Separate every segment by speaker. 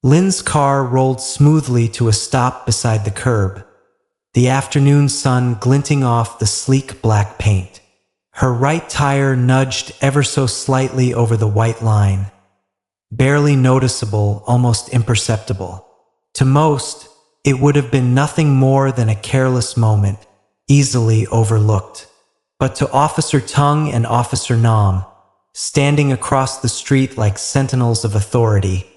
Speaker 1: Lynn's car rolled smoothly to a stop beside the curb, the afternoon sun glinting off the sleek black paint. Her right tire nudged ever so slightly over the white line, barely noticeable, almost imperceptible. To most, it would have been nothing more than a careless moment, easily overlooked. But to Officer Tung and Officer Nam, standing across the street like sentinels of authority,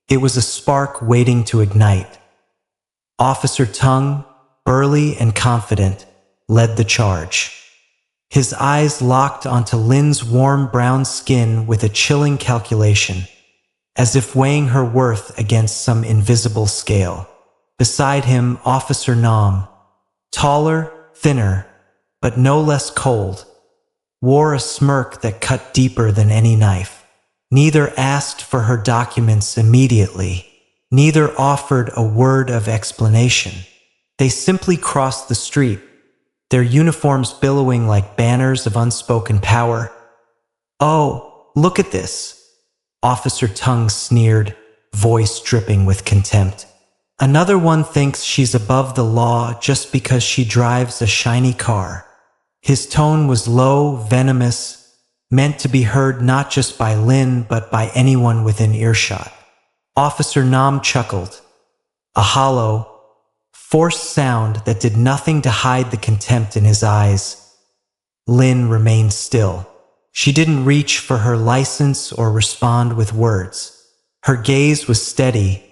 Speaker 1: it was a spark waiting to ignite. Officer Tung, burly and confident, led the charge. His eyes locked onto Lynn's warm brown skin with a chilling calculation, as if weighing her worth against some invisible scale. Beside him, Officer Nam, taller, thinner, but no less cold, wore a smirk that cut deeper than any knife. Neither asked for her documents immediately, neither offered a word of explanation. They simply crossed the street, their uniforms billowing like banners of unspoken power. "Oh, look at this," Officer Tung sneered, voice dripping with contempt. "Another one thinks she's above the law just because she drives a shiny car." His tone was low, venomous, meant to be heard not just by Lynn but by anyone within earshot. Officer Nam chuckled, a hollow, forced sound that did nothing to hide the contempt in his eyes. Lynn remained still. She didn't reach for her license or respond with words. Her gaze was steady,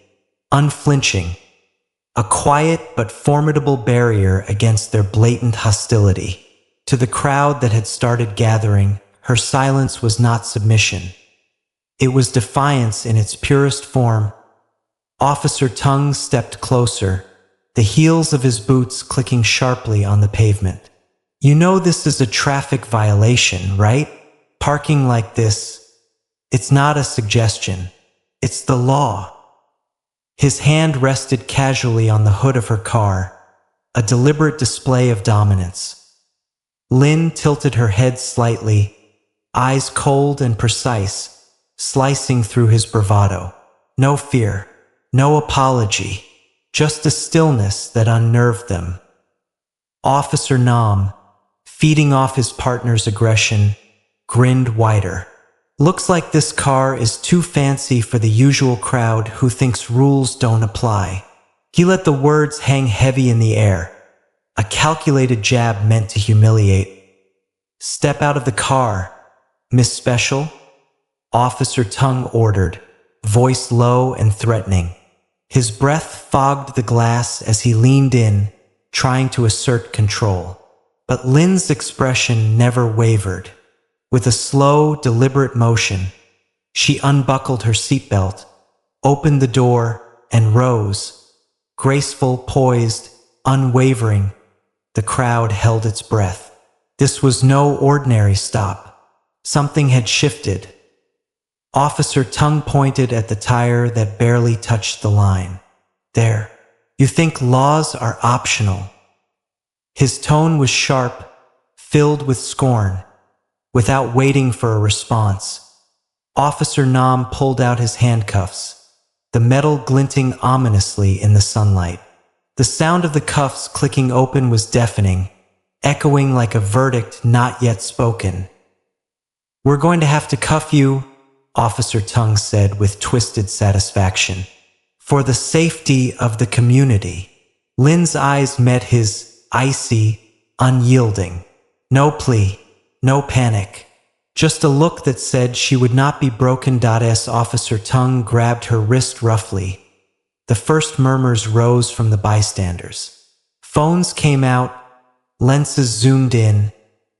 Speaker 1: unflinching, a quiet but formidable barrier against their blatant hostility. To the crowd that had started gathering, her silence was not submission. It was defiance in its purest form. Officer Tung stepped closer, the heels of his boots clicking sharply on the pavement. "You know this is a traffic violation, right? Parking like this, it's not a suggestion. It's the law." His hand rested casually on the hood of her car, a deliberate display of dominance. Lynn tilted her head slightly, eyes cold and precise, slicing through his bravado. No fear, no apology, just a stillness that unnerved them. Officer Nam, feeding off his partner's aggression, grinned wider. "Looks like this car is too fancy for the usual crowd who thinks rules don't apply." He let the words hang heavy in the air, a calculated jab meant to humiliate. "Step out of the car, Miss Special," Officer Tung ordered, voice low and threatening. His breath fogged the glass as he leaned in, trying to assert control. But Lynn's expression never wavered. With a slow, deliberate motion, she unbuckled her seatbelt, opened the door, and rose. Graceful, poised, unwavering, the crowd held its breath. This was no ordinary stop. Something had shifted. Officer Tung pointed at the tire that barely touched the line. "There. You think laws are optional." His tone was sharp, filled with scorn. Without waiting for a response, Officer Nam pulled out his handcuffs, the metal glinting ominously in the sunlight. The sound of the cuffs clicking open was deafening, echoing like a verdict not yet spoken. "We're going to have to cuff you," Officer Tung said with twisted satisfaction. "For the safety of the community." Lynn's eyes met his, icy, unyielding. No plea, no panic. Just a look that said she would not be broken. As Officer Tung grabbed her wrist roughly, the first murmurs rose from the bystanders. Phones came out, lenses zoomed in,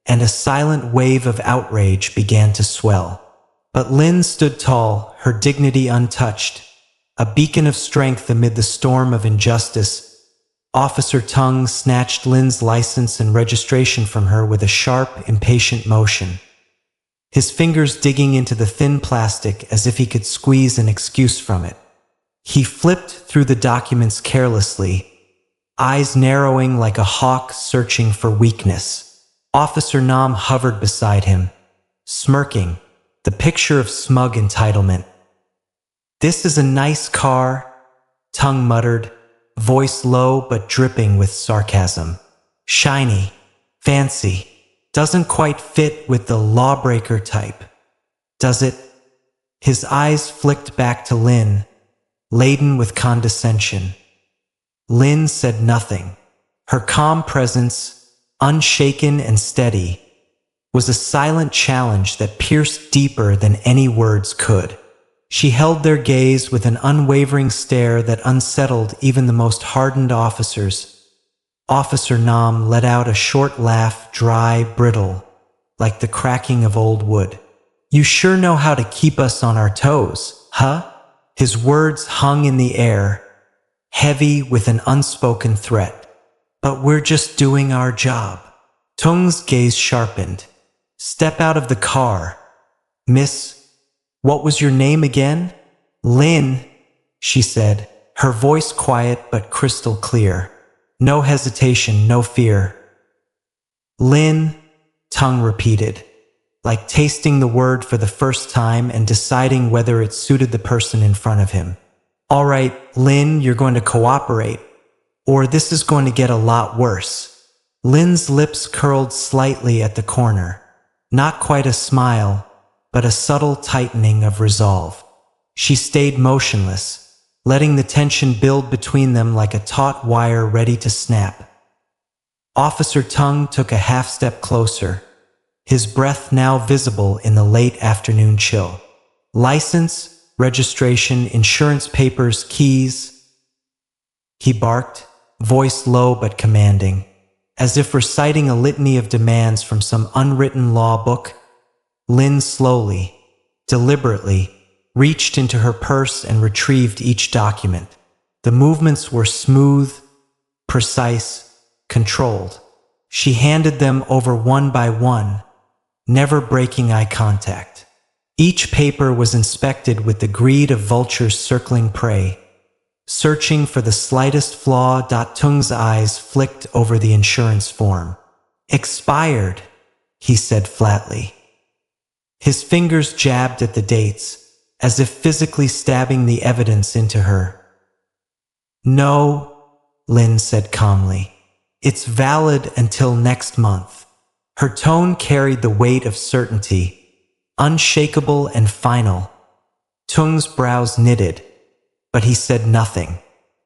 Speaker 1: and a silent wave of outrage began to swell. But Lynn stood tall, her dignity untouched, a beacon of strength amid the storm of injustice. Officer Tung snatched Lynn's license and registration from her with a sharp, impatient motion, his fingers digging into the thin plastic as if he could squeeze an excuse from it. He flipped through the documents carelessly, eyes narrowing like a hawk searching for weakness. Officer Nam hovered beside him, smirking, the picture of smug entitlement. "This is a nice car," Tung muttered, voice low but dripping with sarcasm. "Shiny, fancy, doesn't quite fit with the lawbreaker type, does it?" His eyes flicked back to Lin, laden with condescension. Lin said nothing. Her calm presence, unshaken and steady, was a silent challenge that pierced deeper than any words could. She held their gaze with an unwavering stare that unsettled even the most hardened officers. Officer Nam let out a short laugh, dry, brittle, like the cracking of old wood. "You sure know how to keep us on our toes, huh?" His words hung in the air, heavy with an unspoken threat. "But we're just doing our job." Tung's gaze sharpened. "Step out of the car. Miss, what was your name again?" "Lin," she said, her voice quiet but crystal clear. No hesitation, no fear. "Lin," Tung repeated, like tasting the word for the first time and deciding whether it suited the person in front of him. "All right, Lin, you're going to cooperate, or this is going to get a lot worse." Lin's lips curled slightly at the corner. Not quite a smile, but a subtle tightening of resolve. She stayed motionless, letting the tension build between them like a taut wire ready to snap. Officer Tung took a half-step closer, his breath now visible in the late afternoon chill. "License, registration, insurance papers, keys," he barked, voice low but commanding, as if reciting a litany of demands from some unwritten law book. Lin slowly, deliberately, reached into her purse and retrieved each document. The movements were smooth, precise, controlled. She handed them over one by one, never breaking eye contact. Each paper was inspected with the greed of vultures circling prey, searching for the slightest flaw. Tung's eyes flicked over the insurance form. "Expired," he said flatly. His fingers jabbed at the dates, as if physically stabbing the evidence into her. "No," Lin said calmly. "It's valid until next month." Her tone carried the weight of certainty, unshakable and final. Tung's brows knitted, but he said nothing.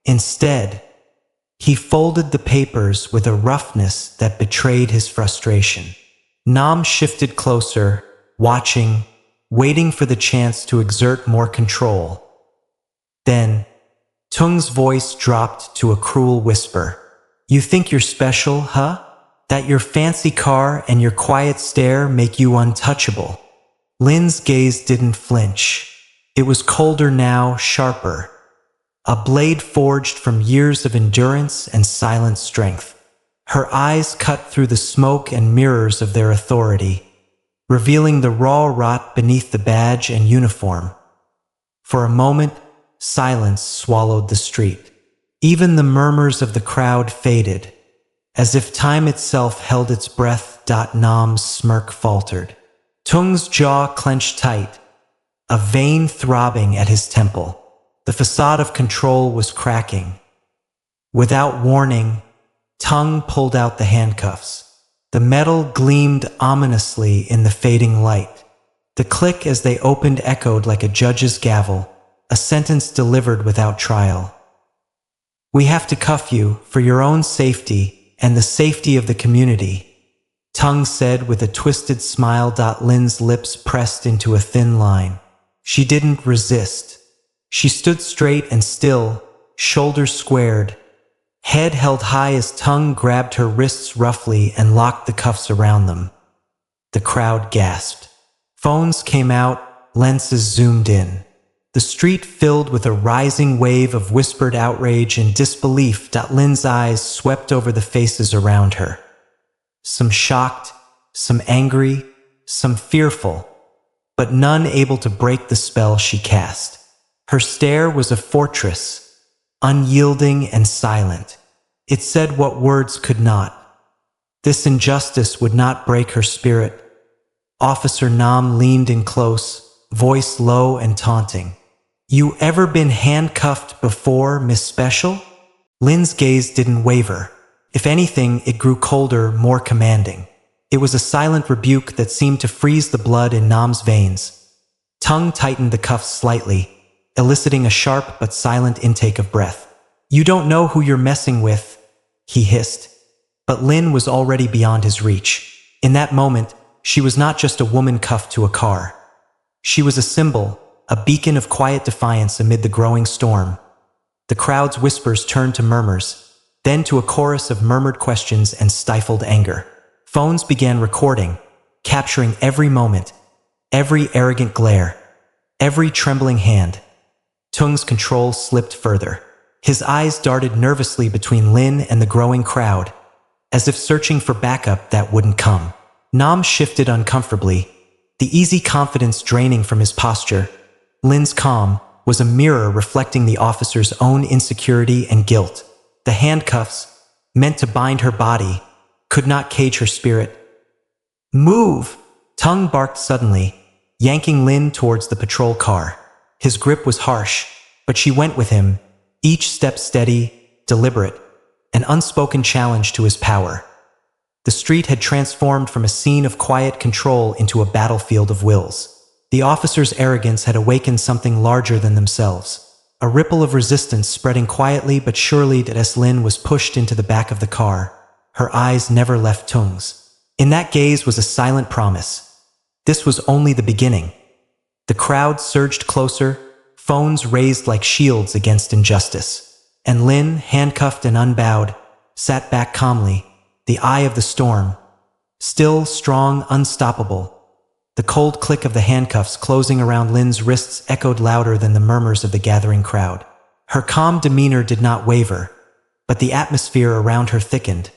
Speaker 1: Instead, he folded the papers with a roughness that betrayed his frustration. Nam shifted closer, watching, waiting for the chance to exert more control. Then, Tung's voice dropped to a cruel whisper. "You think you're special, huh? That your fancy car and your quiet stare make you untouchable?" Lin's gaze didn't flinch. It was colder now, sharper. A blade forged from years of endurance and silent strength. Her eyes cut through the smoke and mirrors of their authority, revealing the raw rot beneath the badge and uniform. For a moment, silence swallowed the street. Even the murmurs of the crowd faded, as if time itself held its breath. Nam's smirk faltered. Tung's jaw clenched tight, a vein throbbing at his temple. The facade of control was cracking. Without warning, Tung pulled out the handcuffs. The metal gleamed ominously in the fading light. The click as they opened echoed like a judge's gavel, a sentence delivered without trial. "We have to cuff you for your own safety and the safety of the community," Tung said with a twisted smile. Lin's lips pressed into a thin line. She didn't resist. She stood straight and still, shoulders squared, head held high as Tung grabbed her wrists roughly and locked the cuffs around them. The crowd gasped. Phones came out, lenses zoomed in. The street filled with a rising wave of whispered outrage and disbelief. Lin's eyes swept over the faces around her. Some shocked, some angry, some fearful, but none able to break the spell she cast. Her stare was a fortress, unyielding and silent. It said what words could not. This injustice would not break her spirit. Officer Nam leaned in close, voice low and taunting. You ever been handcuffed before, Miss Special? Lynn's gaze didn't waver. If anything, it grew colder, more commanding. It was a silent rebuke that seemed to freeze the blood in Nam's veins. Tongue tightened the cuffs slightly, eliciting a sharp but silent intake of breath. You don't know who you're messing with, he hissed. But Lynn was already beyond his reach. In that moment, she was not just a woman cuffed to a car. She was a symbol, a beacon of quiet defiance amid the growing storm. The crowd's whispers turned to murmurs, then to a chorus of murmured questions and stifled anger. Phones began recording, capturing every moment, every arrogant glare, every trembling hand. Tung's control slipped further. His eyes darted nervously between Lynn and the growing crowd, as if searching for backup that wouldn't come. Nam shifted uncomfortably, the easy confidence draining from his posture. Lynn's calm was a mirror reflecting the officer's own insecurity and guilt. The handcuffs, meant to bind her body, could not cage her spirit. Move! Tung barked suddenly, yanking Lynn towards the patrol car. His grip was harsh, but she went with him, each step steady, deliberate, an unspoken challenge to his power. The street had transformed from a scene of quiet control into a battlefield of wills. The officer's arrogance had awakened something larger than themselves. A ripple of resistance spreading quietly but surely as Lynn was pushed into the back of the car. Her eyes never left Tung's. In that gaze was a silent promise. This was only the beginning. The crowd surged closer, phones raised like shields against injustice. And Lynn, handcuffed and unbowed, sat back calmly, the eye of the storm. Still, strong, unstoppable. The cold click of the handcuffs closing around Lynn's wrists echoed louder than the murmurs of the gathering crowd. Her calm demeanor did not waver, but the atmosphere around her thickened,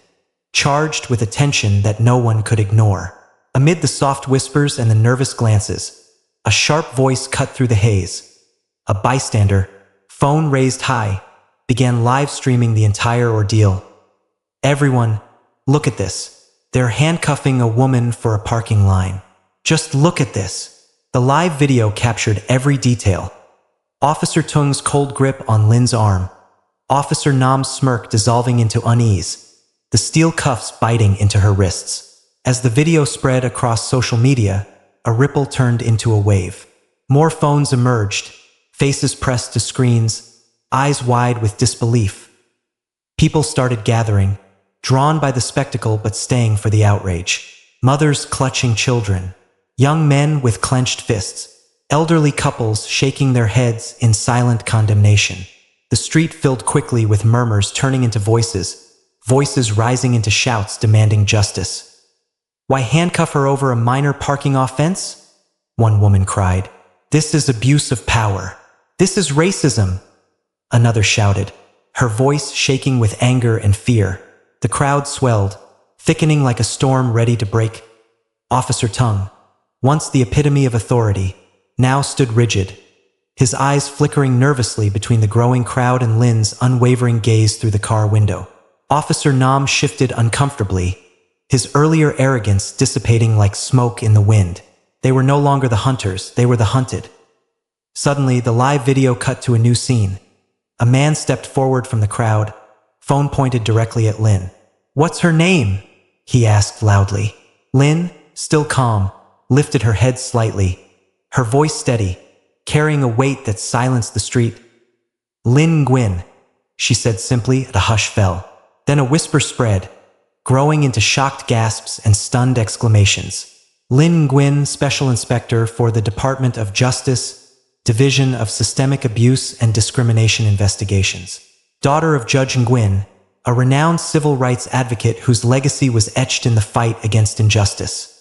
Speaker 1: charged with a tension that no one could ignore. Amid the soft whispers and the nervous glances, a sharp voice cut through the haze. A bystander, phone raised high, began live streaming the entire ordeal. Everyone, look at this. They're handcuffing a woman for a parking line. Just look at this. The live video captured every detail. Officer Tung's cold grip on Lynn's arm. Officer Nam's smirk dissolving into unease. The steel cuffs biting into her wrists. As the video spread across social media, a ripple turned into a wave. More phones emerged, faces pressed to screens, eyes wide with disbelief. People started gathering, drawn by the spectacle but staying for the outrage. Mothers clutching children. Young men with clenched fists, elderly couples shaking their heads in silent condemnation. The street filled quickly with murmurs turning into voices, voices rising into shouts demanding justice. Why handcuff her over a minor parking offense? One woman cried. This is abuse of power. This is racism. Another shouted, her voice shaking with anger and fear. The crowd swelled, thickening like a storm ready to break. Officer Tung, once the epitome of authority, now stood rigid, his eyes flickering nervously between the growing crowd and Lynn's unwavering gaze through the car window. Officer Nam shifted uncomfortably, his earlier arrogance dissipating like smoke in the wind. They were no longer the hunters, they were the hunted. Suddenly, the live video cut to a new scene. A man stepped forward from the crowd, phone pointed directly at Lynn. What's her name? He asked loudly. Lynn, still calm, lifted her head slightly, her voice steady, carrying a weight that silenced the street. Lynn Nguyen, she said simply, and a hush fell. Then a whisper spread, growing into shocked gasps and stunned exclamations. Lynn Nguyen, Special Inspector for the Department of Justice, Division of Systemic Abuse and Discrimination Investigations. Daughter of Judge Nguyen, a renowned civil rights advocate whose legacy was etched in the fight against injustice.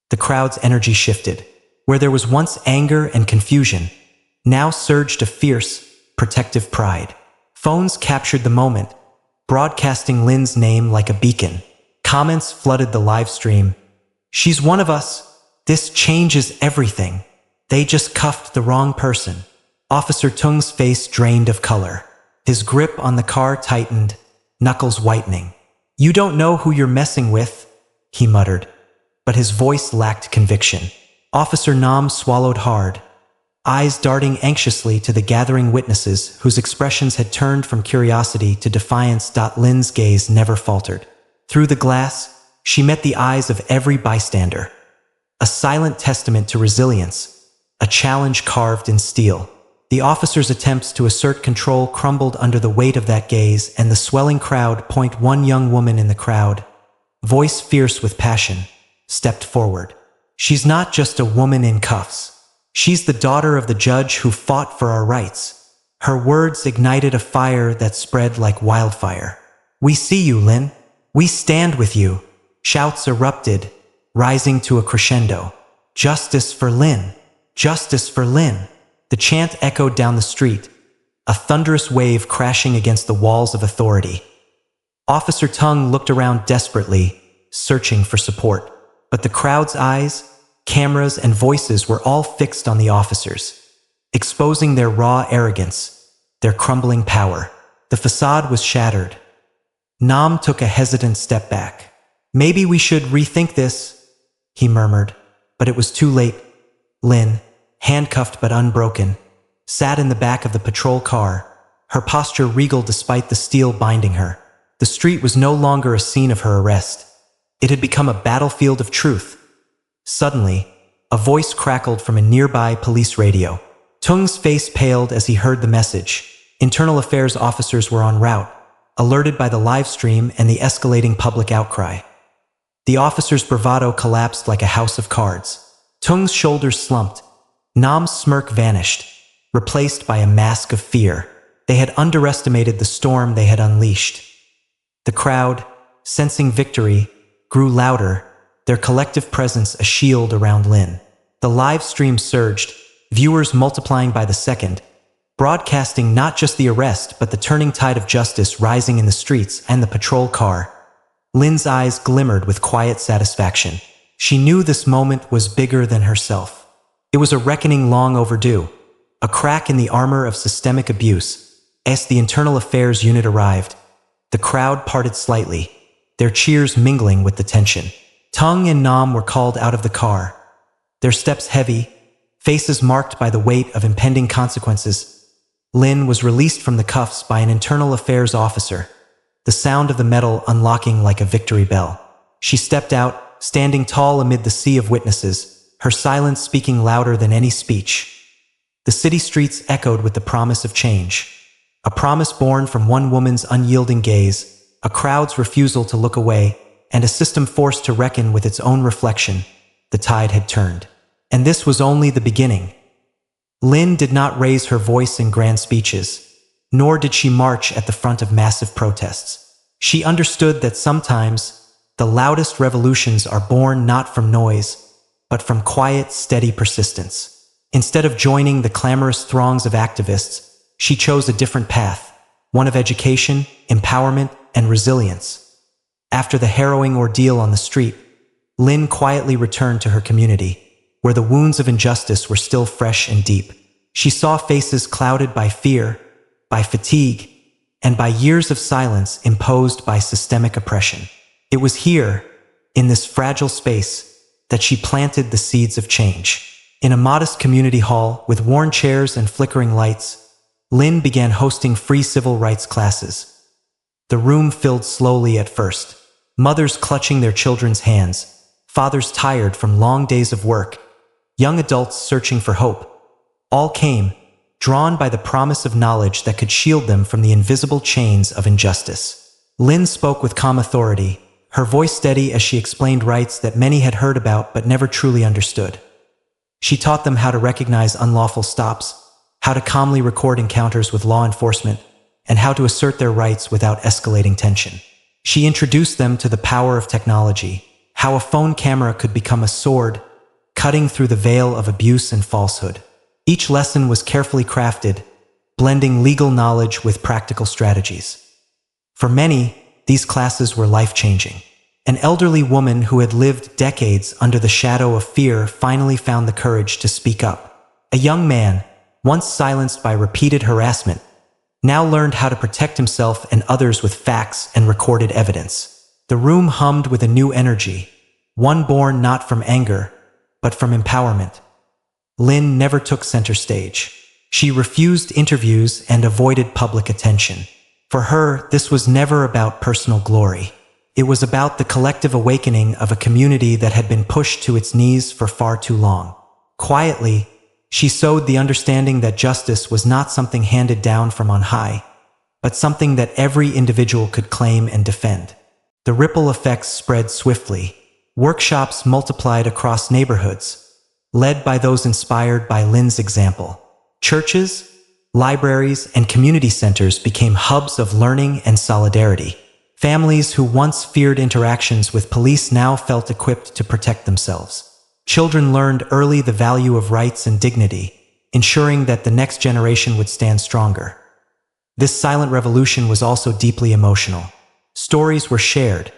Speaker 1: The crowd's energy shifted. Where there was once anger and confusion, now surged a fierce, protective pride. Phones captured the moment, broadcasting Lynn's name like a beacon. Comments flooded the live stream. She's one of us. This changes everything. They just cuffed the wrong person. Officer Tung's face drained of color. His grip on the car tightened, knuckles whitening. You don't know who you're messing with, he muttered. But his voice lacked conviction. Officer Nam swallowed hard, eyes darting anxiously to the gathering witnesses whose expressions had turned from curiosity to defiance. Lynn's gaze never faltered. Through the glass, she met the eyes of every bystander. A silent testament to resilience, a challenge carved in steel. The officer's attempts to assert control crumbled under the weight of that gaze, and the swelling crowd. One young woman in the crowd, voice fierce with passion, stepped forward. She's not just a woman in cuffs. She's the daughter of the judge who fought for our rights. Her words ignited a fire that spread like wildfire. We see you, Lynn. We stand with you. Shouts erupted, rising to a crescendo. Justice for Lynn! Justice for Lynn! The chant echoed down the street, a thunderous wave crashing against the walls of authority. Officer Tung looked around desperately, searching for support. But the crowd's eyes, cameras, and voices were all fixed on the officers, exposing their raw arrogance, their crumbling power. The facade was shattered. Nam took a hesitant step back. Maybe we should rethink this, he murmured, but it was too late. Lynn, handcuffed but unbroken, sat in the back of the patrol car, her posture regal despite the steel binding her. The street was no longer a scene of her arrest. It had become a battlefield of truth. Suddenly, a voice crackled from a nearby police radio. Tung's face paled as he heard the message. Internal affairs officers were en route, alerted by the live stream and the escalating public outcry. The officer's bravado collapsed like a house of cards. Tung's shoulders slumped. Nam's smirk vanished, replaced by a mask of fear. They had underestimated the storm they had unleashed. The crowd, sensing victory, grew louder, their collective presence a shield around Lynn. The live stream surged, viewers multiplying by the second, broadcasting not just the arrest but the turning tide of justice rising in the streets and the patrol car. Lynn's eyes glimmered with quiet satisfaction. She knew this moment was bigger than herself. It was a reckoning long overdue, a crack in the armor of systemic abuse. As the Internal Affairs unit arrived, the crowd parted slightly, their cheers mingling with the tension. Tung and Nam were called out of the car, their steps heavy, faces marked by the weight of impending consequences. Lynn was released from the cuffs by an Internal Affairs officer, the sound of the metal unlocking like a victory bell. She stepped out, standing tall amid the sea of witnesses, her silence speaking louder than any speech. The city streets echoed with the promise of change, a promise born from one woman's unyielding gaze, a crowd's refusal to look away, and a system forced to reckon with its own reflection. The tide had turned. And this was only the beginning. Lynn did not raise her voice in grand speeches, nor did she march at the front of massive protests. She understood that sometimes the loudest revolutions are born not from noise, but from quiet, steady persistence. Instead of joining the clamorous throngs of activists, she chose a different path, one of education, empowerment, and resilience. After the harrowing ordeal on the street, Lynn quietly returned to her community, where the wounds of injustice were still fresh and deep. She saw faces clouded by fear, by fatigue, and by years of silence imposed by systemic oppression. It was here, in this fragile space, that she planted the seeds of change. In a modest community hall with worn chairs and flickering lights, Lynn began hosting free civil rights classes. The room filled slowly at first, mothers clutching their children's hands, fathers tired from long days of work, young adults searching for hope. All came, drawn by the promise of knowledge that could shield them from the invisible chains of injustice. Lynn spoke with calm authority, her voice steady as she explained rights that many had heard about but never truly understood. She taught them how to recognize unlawful stops, how to calmly record encounters with law enforcement, and how to assert their rights without escalating tension. She introduced them to the power of technology, how a phone camera could become a sword, cutting through the veil of abuse and falsehood. Each lesson was carefully crafted, blending legal knowledge with practical strategies. For many, these classes were life-changing. An elderly woman who had lived decades under the shadow of fear finally found the courage to speak up. A young man, once silenced by repeated harassment, now learned how to protect himself and others with facts and recorded evidence. The room hummed with a new energy, one born not from anger, but from empowerment. Lynn never took center stage. She refused interviews and avoided public attention. For her, this was never about personal glory. It was about the collective awakening of a community that had been pushed to its knees for far too long. Quietly, she sowed the understanding that justice was not something handed down from on high, but something that every individual could claim and defend. The ripple effects spread swiftly. Workshops multiplied across neighborhoods, led by those inspired by Lynn's example. Churches, libraries, and community centers became hubs of learning and solidarity. Families who once feared interactions with police now felt equipped to protect themselves. Children learned early the value of rights and dignity, ensuring that the next generation would stand stronger. This silent revolution was also deeply emotional. Stories were shared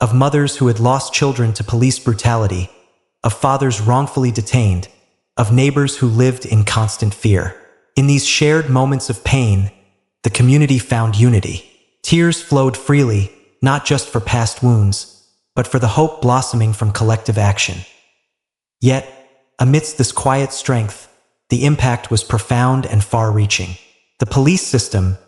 Speaker 1: of mothers who had lost children to police brutality, of fathers wrongfully detained, of neighbors who lived in constant fear. In these shared moments of pain, the community found unity. Tears flowed freely, not just for past wounds, but for the hope blossoming from collective action. Yet, amidst this quiet strength, the impact was profound and far-reaching. The police system,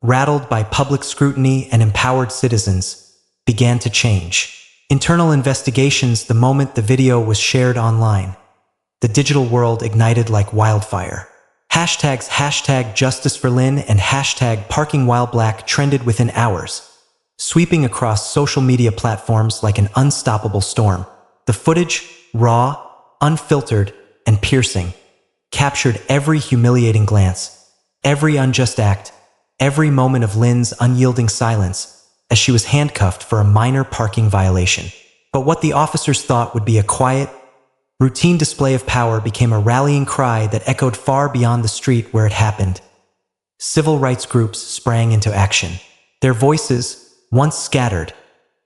Speaker 1: rattled by public scrutiny and empowered citizens, began to change. Internal investigations the moment the video was shared online. The digital world ignited like wildfire. Hashtags #JusticeForLynn and #ParkingWhileBlack trended within hours, sweeping across social media platforms like an unstoppable storm. The footage, raw, unfiltered, and piercing, captured every humiliating glance, every unjust act, every moment of Lynn's unyielding silence as she was handcuffed for a minor parking violation. But what the officers thought would be a quiet, routine display of power became a rallying cry that echoed far beyond the street where it happened. Civil rights groups sprang into action. Their voices, once scattered,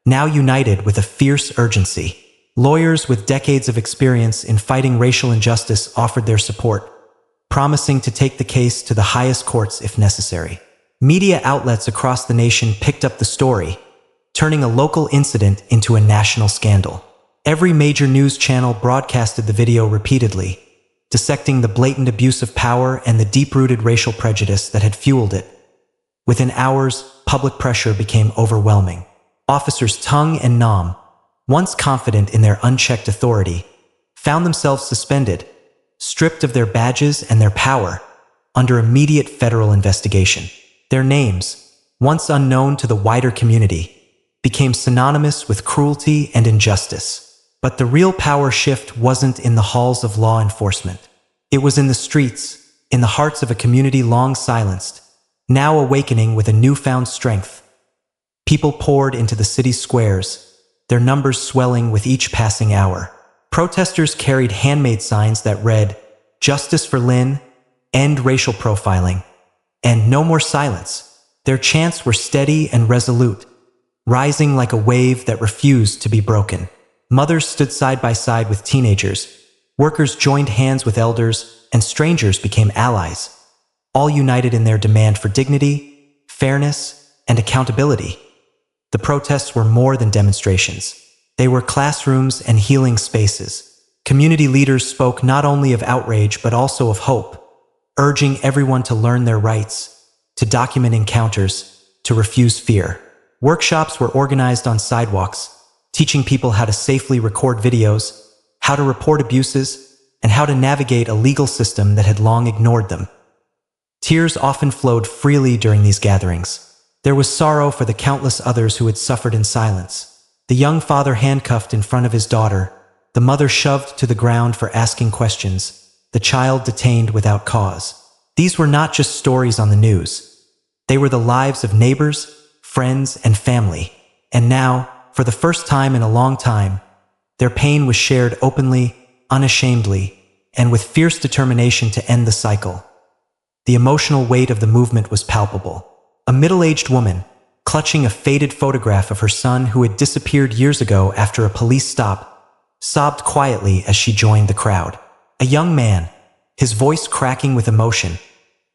Speaker 1: now united with a fierce urgency. Lawyers with decades of experience in fighting racial injustice offered their support, promising to take the case to the highest courts if necessary. Media outlets across the nation picked up the story, turning a local incident into a national scandal. Every major news channel broadcasted the video repeatedly, dissecting the blatant abuse of power and the deep-rooted racial prejudice that had fueled it. Within hours, public pressure became overwhelming. Officers tongue and numb, once confident in their unchecked authority, found themselves suspended, stripped of their badges and their power, under immediate federal investigation. Their names, once unknown to the wider community, became synonymous with cruelty and injustice. But the real power shift wasn't in the halls of law enforcement. It was in the streets, in the hearts of a community long silenced, now awakening with a newfound strength. People poured into the city's squares, their numbers swelling with each passing hour. Protesters carried handmade signs that read, "Justice for Lynn, end racial profiling," and "No more silence." Their chants were steady and resolute, rising like a wave that refused to be broken. Mothers stood side by side with teenagers, workers joined hands with elders, and strangers became allies, all united in their demand for dignity, fairness, and accountability. The protests were more than demonstrations. They were classrooms and healing spaces. Community leaders spoke not only of outrage but also of hope, urging everyone to learn their rights, to document encounters, to refuse fear. Workshops were organized on sidewalks, teaching people how to safely record videos, how to report abuses, and how to navigate a legal system that had long ignored them. Tears often flowed freely during these gatherings. There was sorrow for the countless others who had suffered in silence. The young father handcuffed in front of his daughter, the mother shoved to the ground for asking questions, the child detained without cause. These were not just stories on the news. They were the lives of neighbors, friends, and family. And now, for the first time in a long time, their pain was shared openly, unashamedly, and with fierce determination to end the cycle. The emotional weight of the movement was palpable. A middle-aged woman, clutching a faded photograph of her son who had disappeared years ago after a police stop, sobbed quietly as she joined the crowd. A young man, his voice cracking with emotion,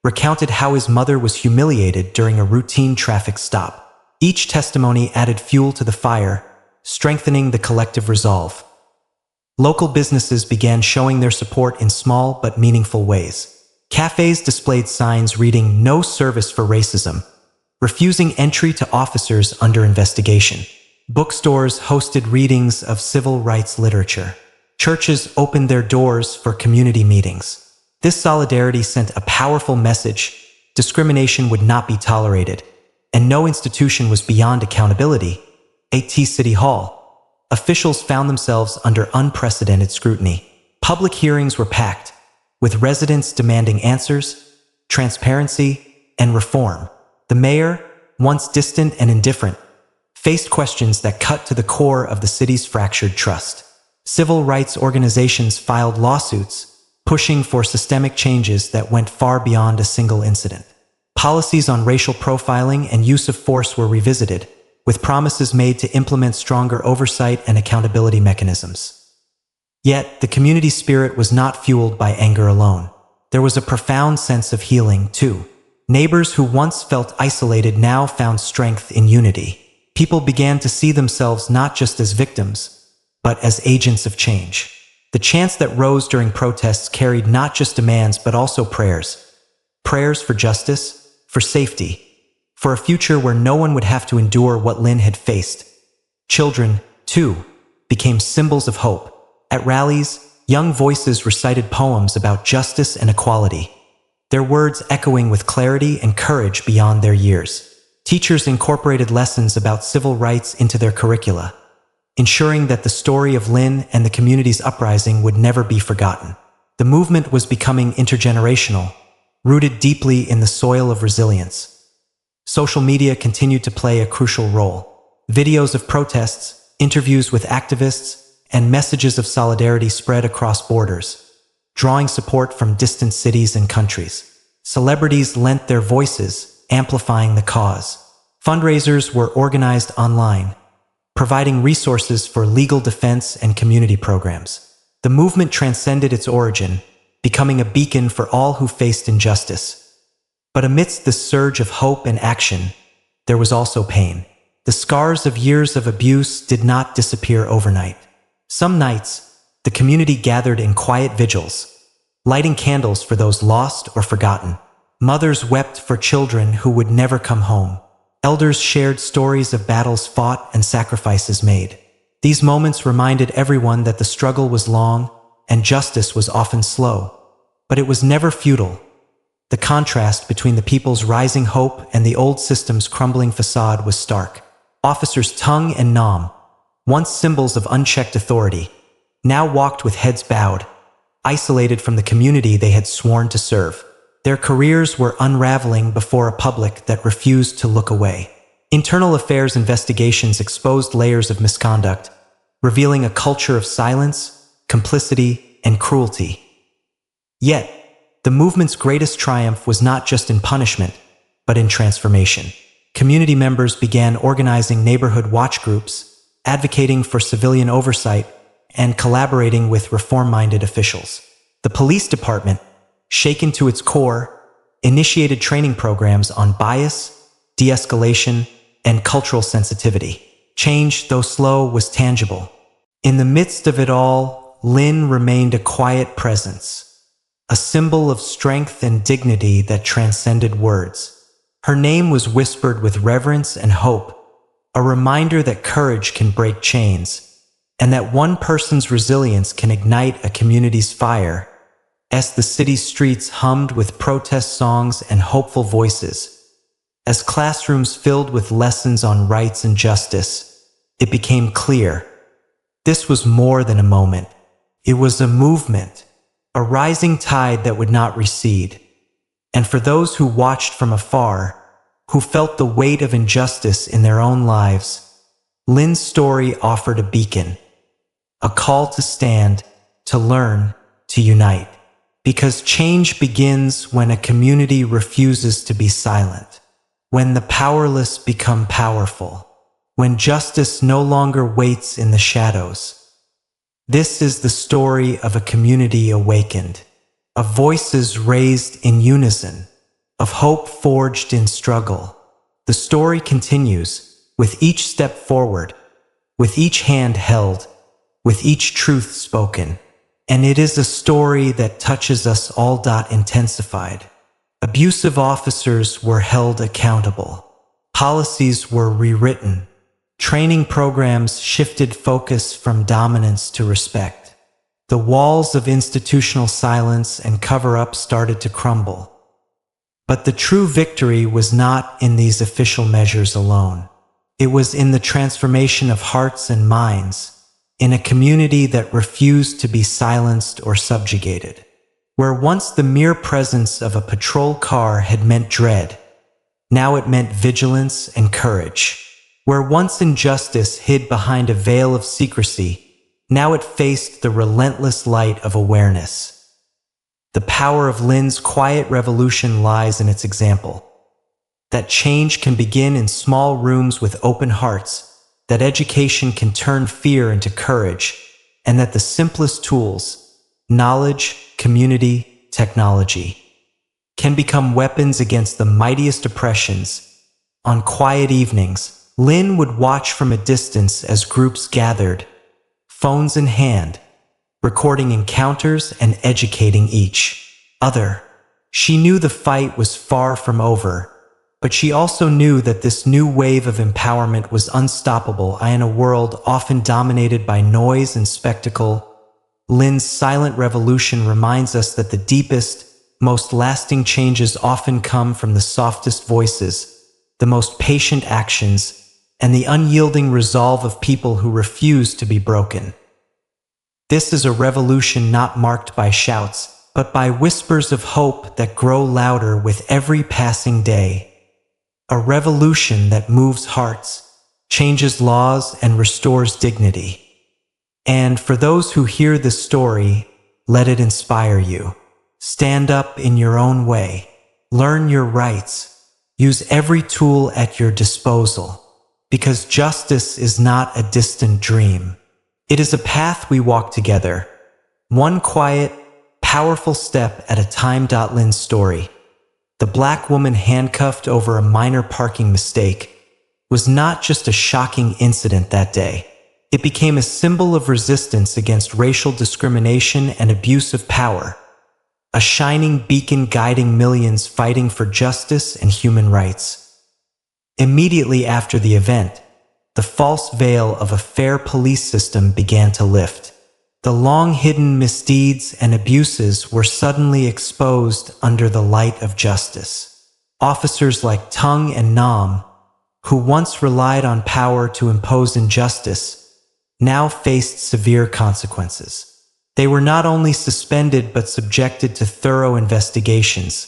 Speaker 1: recounted how his mother was humiliated during a routine traffic stop. Each testimony added fuel to the fire, strengthening the collective resolve. Local businesses began showing their support in small but meaningful ways. Cafes displayed signs reading "No service for racism," refusing entry to officers under investigation. Bookstores hosted readings of civil rights literature. Churches opened their doors for community meetings. This solidarity sent a powerful message: discrimination would not be tolerated, and no institution was beyond accountability. At City Hall, officials found themselves under unprecedented scrutiny. Public hearings were packed, with residents demanding answers, transparency, and reform. The mayor, once distant and indifferent, faced questions that cut to the core of the city's fractured trust. Civil rights organizations filed lawsuits, pushing for systemic changes that went far beyond a single incident. Policies on racial profiling and use of force were revisited, with promises made to implement stronger oversight and accountability mechanisms. Yet, the community spirit was not fueled by anger alone. There was a profound sense of healing, too. Neighbors who once felt isolated now found strength in unity. People began to see themselves not just as victims, but as agents of change. The chants that rose during protests carried not just demands but also prayers. Prayers for justice, for safety, for a future where no one would have to endure what Lynn had faced. Children, too, became symbols of hope. At rallies, young voices recited poems about justice and equality, their words echoing with clarity and courage beyond their years. Teachers incorporated lessons about civil rights into their curricula, ensuring that the story of Lynn and the community's uprising would never be forgotten. The movement was becoming intergenerational, rooted deeply in the soil of resilience. Social media continued to play a crucial role. Videos of protests, interviews with activists, and messages of solidarity spread across borders, drawing support from distant cities and countries. Celebrities lent their voices, amplifying the cause. Fundraisers were organized online, providing resources for legal defense and community programs. The movement transcended its origin, becoming a beacon for all who faced injustice. But amidst the surge of hope and action, there was also pain. The scars of years of abuse did not disappear overnight. Some nights, the community gathered in quiet vigils, lighting candles for those lost or forgotten. Mothers wept for children who would never come home. Elders shared stories of battles fought and sacrifices made. These moments reminded everyone that the struggle was long and justice was often slow. But it was never futile. The contrast between the people's rising hope and the old system's crumbling facade was stark. Officers Tung and Nam, once symbols of unchecked authority, now walked with heads bowed, isolated from the community they had sworn to serve. Their careers were unraveling before a public that refused to look away. Internal affairs investigations exposed layers of misconduct, revealing a culture of silence, complicity, and cruelty. Yet, the movement's greatest triumph was not just in punishment, but in transformation. Community members began organizing neighborhood watch groups, advocating for civilian oversight, and collaborating with reform-minded officials. The police department, shaken to its core, initiated training programs on bias, de-escalation, and cultural sensitivity. Change, though slow, was tangible. In the midst of it all, Lynn remained a quiet presence, a symbol of strength and dignity that transcended words. Her name was whispered with reverence and hope, a reminder that courage can break chains, and that one person's resilience can ignite a community's fire. As the city's streets hummed with protest songs and hopeful voices, as classrooms filled with lessons on rights and justice, it became clear. This was more than a moment. It was a movement, a rising tide that would not recede. And for those who watched from afar, who felt the weight of injustice in their own lives, Lynn's story offered a beacon, a call to stand, to learn, to unite. Because change begins when a community refuses to be silent, when the powerless become powerful, when justice no longer waits in the shadows. This is the story of a community awakened, of voices raised in unison, of hope forged in struggle. The story continues, with each step forward, with each hand held, with each truth spoken. And it is a story that touches us all. Intensified. Abusive officers were held accountable. Policies were rewritten. Training programs shifted focus from dominance to respect. The walls of institutional silence and cover-up started to crumble. But the true victory was not in these official measures alone. It was in the transformation of hearts and minds, in a community that refused to be silenced or subjugated. Where once the mere presence of a patrol car had meant dread, now it meant vigilance and courage. Where once injustice hid behind a veil of secrecy, now it faced the relentless light of awareness. The power of Lynn's quiet revolution lies in its example. That change can begin in small rooms with open hearts, that education can turn fear into courage, and that the simplest tools, knowledge, community, technology, can become weapons against the mightiest oppressions. On quiet evenings, Lynn would watch from a distance as groups gathered, phones in hand, recording encounters and educating each other. She knew the fight was far from over, but she also knew that this new wave of empowerment was unstoppable. In a world often dominated by noise and spectacle, Lynn's silent revolution reminds us that the deepest, most lasting changes often come from the softest voices, the most patient actions, and the unyielding resolve of people who refuse to be broken. This is a revolution not marked by shouts, but by whispers of hope that grow louder with every passing day. A revolution that moves hearts, changes laws, and restores dignity. And for those who hear this story, let it inspire you. Stand up in your own way. Learn your rights. Use every tool at your disposal. Because justice is not a distant dream. It is a path we walk together, one quiet, powerful step at a time. Lynn's story, the black woman handcuffed over a minor parking mistake, was not just a shocking incident that day. It became a symbol of resistance against racial discrimination and abuse of power, a shining beacon guiding millions fighting for justice and human rights. Immediately after the event, the false veil of a fair police system began to lift. The long-hidden misdeeds and abuses were suddenly exposed under the light of justice. Officers like Tung and Nam, who once relied on power to impose injustice, now faced severe consequences. They were not only suspended but subjected to thorough investigations,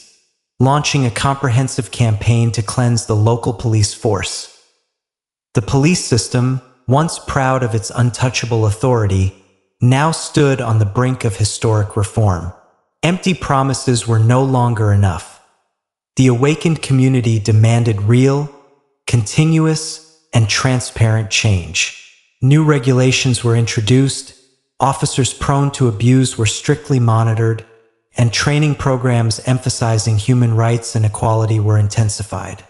Speaker 1: launching a comprehensive campaign to cleanse the local police force. The police system, once proud of its untouchable authority, now stood on the brink of historic reform. Empty promises were no longer enough. The awakened community demanded real, continuous, and transparent change. New regulations were introduced, officers prone to abuse were strictly monitored, and training programs emphasizing human rights and equality were intensified.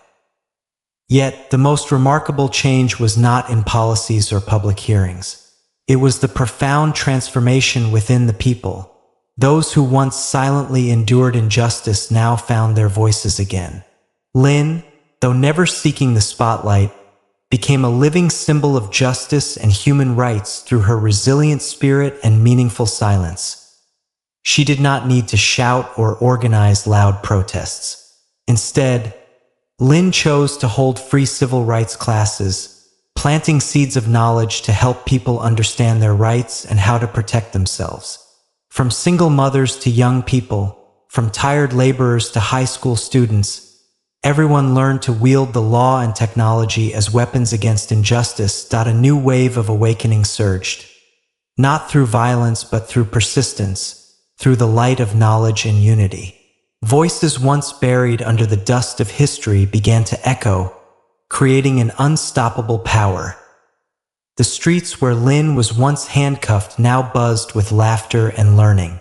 Speaker 1: Yet, the most remarkable change was not in policies or public hearings. It was the profound transformation within the people. Those who once silently endured injustice now found their voices again. Lynn, though never seeking the spotlight, became a living symbol of justice and human rights through her resilient spirit and meaningful silence. She did not need to shout or organize loud protests. Instead, Lynn chose to hold free civil rights classes, planting seeds of knowledge to help people understand their rights and how to protect themselves. From single mothers to young people, from tired laborers to high school students, everyone learned to wield the law and technology as weapons against injustice. A new wave of awakening surged, not through violence but through persistence, through the light of knowledge and unity. Voices once buried under the dust of history began to echo, creating an unstoppable power. The streets where Lynn was once handcuffed now buzzed with laughter and learning.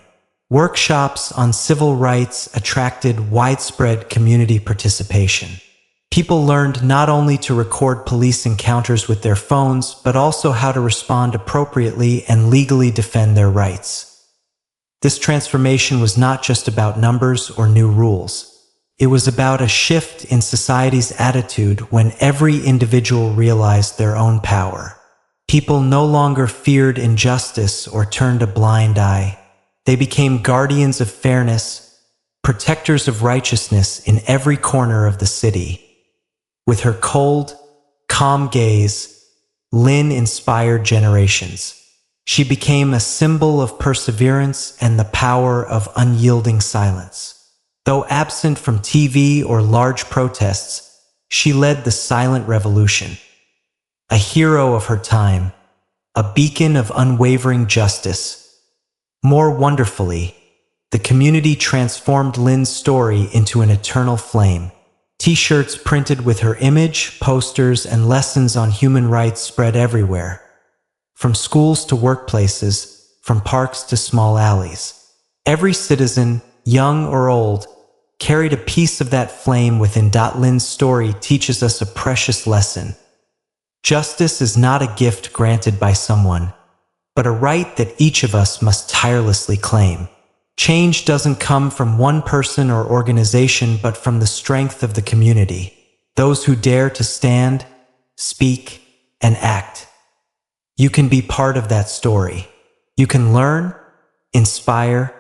Speaker 1: Workshops on civil rights attracted widespread community participation. People learned not only to record police encounters with their phones, but also how to respond appropriately and legally defend their rights. This transformation was not just about numbers or new rules. It was about a shift in society's attitude when every individual realized their own power. People no longer feared injustice or turned a blind eye. They became guardians of fairness, protectors of righteousness in every corner of the city. With her cold, calm gaze, Lynn inspired generations. She became a symbol of perseverance and the power of unyielding silence. Though absent from TV or large protests, she led the silent revolution. A hero of her time, a beacon of unwavering justice. More wonderfully, the community transformed Lynn's story into an eternal flame. T-shirts printed with her image, posters, and lessons on human rights spread everywhere. From schools to workplaces, from parks to small alleys. Every citizen, young or old, carried a piece of that flame within. Lynn's story teaches us a precious lesson. Justice is not a gift granted by someone, but a right that each of us must tirelessly claim. Change doesn't come from one person or organization, but from the strength of the community. Those who dare to stand, speak, and act. You can be part of that story. You can learn, inspire,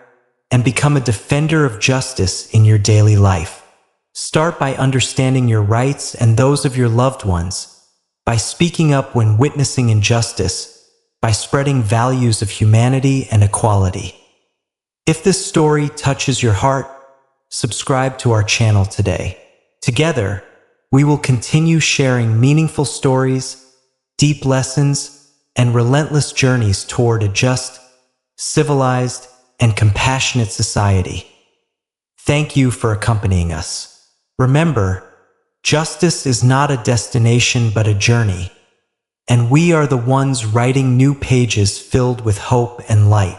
Speaker 1: and become a defender of justice in your daily life. Start by understanding your rights and those of your loved ones, by speaking up when witnessing injustice, by spreading values of humanity and equality. If this story touches your heart, subscribe to our channel today. Together, we will continue sharing meaningful stories, deep lessons, and relentless journeys toward a just, civilized, and compassionate society. Thank you for accompanying us. Remember, justice is not a destination but a journey, and we are the ones writing new pages filled with hope and light.